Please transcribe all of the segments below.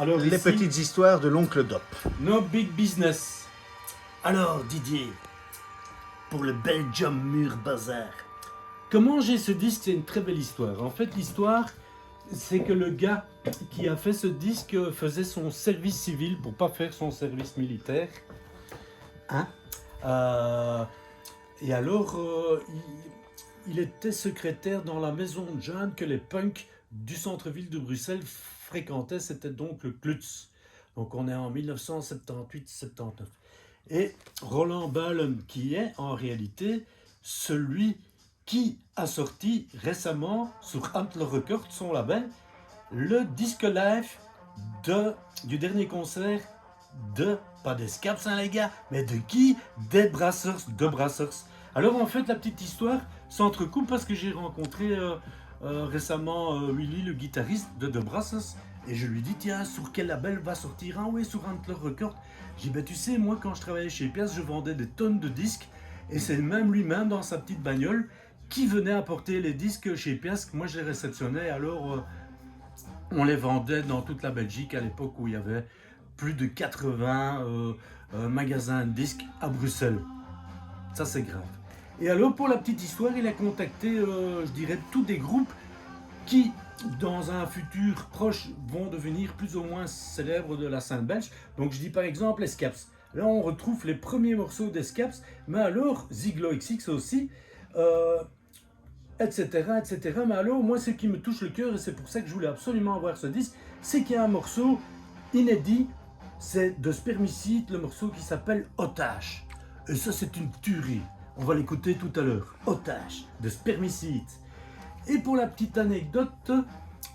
Alors Les ici, petites histoires de l'oncle Dop. no big business. Alors, Didier, pour le Belgium Mur Bazar. Comment j'ai ce disque? C'est une très belle histoire. En fait, l'histoire, c'est que le gars qui a fait ce disque faisait son service civil pour pas faire son service militaire. Hein? Et alors, il était secrétaire dans la maison de jeunes que les punks du centre-ville de Bruxelles fréquentaient. C'était donc le Klutz. Donc on est en 1978-79. Et Roland Balen, qui est en réalité celui qui a sorti récemment sur Antler Records, son label, le disque live du dernier concert de, pas des Scaps hein, les gars, mais de qui? Des Brassers, de Brassers. Alors en fait la petite histoire s'entrecoupe parce que j'ai rencontré récemment Willy, le guitariste de The Brassers, et je lui dis tiens, sur quel label va sortir? Ah oui, sur Antler Records. J'ai dit ben tu sais, moi quand je travaillais chez Pias, je vendais des tonnes de disques, et c'est même lui-même dans sa petite bagnole qui venait apporter les disques chez Pias, que moi je les réceptionnais, alors on les vendait dans toute la Belgique à l'époque où il y avait plus de 80 magasins de disques à Bruxelles. Ça c'est grave. Et alors pour la petite histoire, il a contacté, je dirais, tous des groupes qui, dans un futur proche, vont devenir plus ou moins célèbres de la scène belge. Donc je dis par exemple les Scaps. Là on retrouve les premiers morceaux des Scaps, mais alors Ziglo XX aussi, etc., etc. Mais alors moi ce qui me touche le cœur, et c'est pour ça que je voulais absolument avoir ce disque, c'est qu'il y a un morceau inédit, c'est de Spermicide, le morceau qui s'appelle Otage. Et ça c'est une tuerie. On va l'écouter tout à l'heure. Otage de Spermicide. Et pour la petite anecdote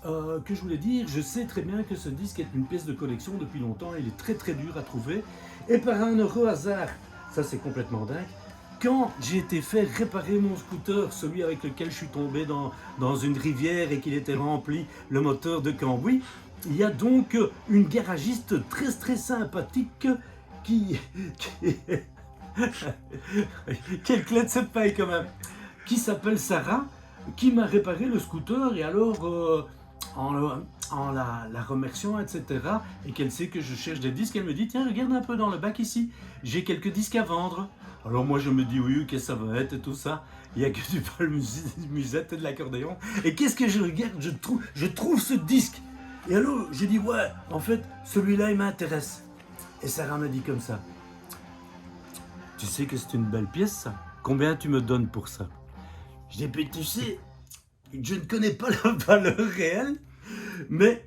que je voulais dire, je sais très bien que ce disque est une pièce de collection depuis longtemps. Il est très très dur à trouver. Et par un heureux hasard, ça c'est complètement dingue, quand j'ai été faire réparer mon scooter, celui avec lequel je suis tombé dans une rivière et qu'il était rempli le moteur de cambouis, il y a donc une garagiste très très sympathique qui quelle clé de cette paille quand même, qui s'appelle Sarah, qui m'a réparé le scooter. Et alors en la remerciant, etc., et qu'elle sait que je cherche des disques, elle me dit tiens regarde un peu dans le bac ici, j'ai quelques disques à vendre. Alors moi je me dis oui, qu'est-ce que ça va être et tout ça, il n'y a que du Paul Musette et de l'accordéon, et qu'est-ce que je regarde, je trouve ce disque, et alors je dis ouais, en fait celui-là il m'intéresse. Et Sarah me dit comme ça, tu sais que c'est une belle pièce ça, combien tu me donnes pour ça? Je dis puis tu sais, je ne connais pas la valeur réelle, mais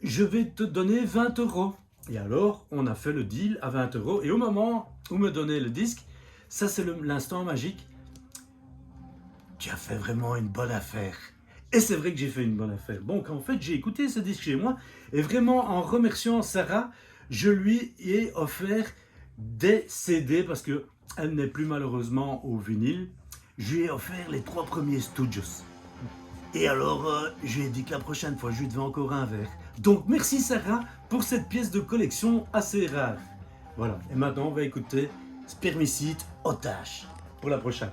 je vais te donner 20 euros. Et alors, on a fait le deal à 20 euros. Et au moment où me donnait le disque, ça c'est l'instant magique. Tu as fait vraiment une bonne affaire. Et c'est vrai que j'ai fait une bonne affaire. Donc en fait, j'ai écouté ce disque chez moi. Et vraiment, en remerciant Sarah, je lui ai offert des CD parce qu'elle n'est plus malheureusement au vinyle. Je lui ai offert les 3 premiers Stooges. Et alors, je lui ai dit que la prochaine fois, je lui devais encore un verre. Donc, merci Sarah pour cette pièce de collection assez rare. Voilà, et maintenant, on va écouter Spermicide Otage pour la prochaine.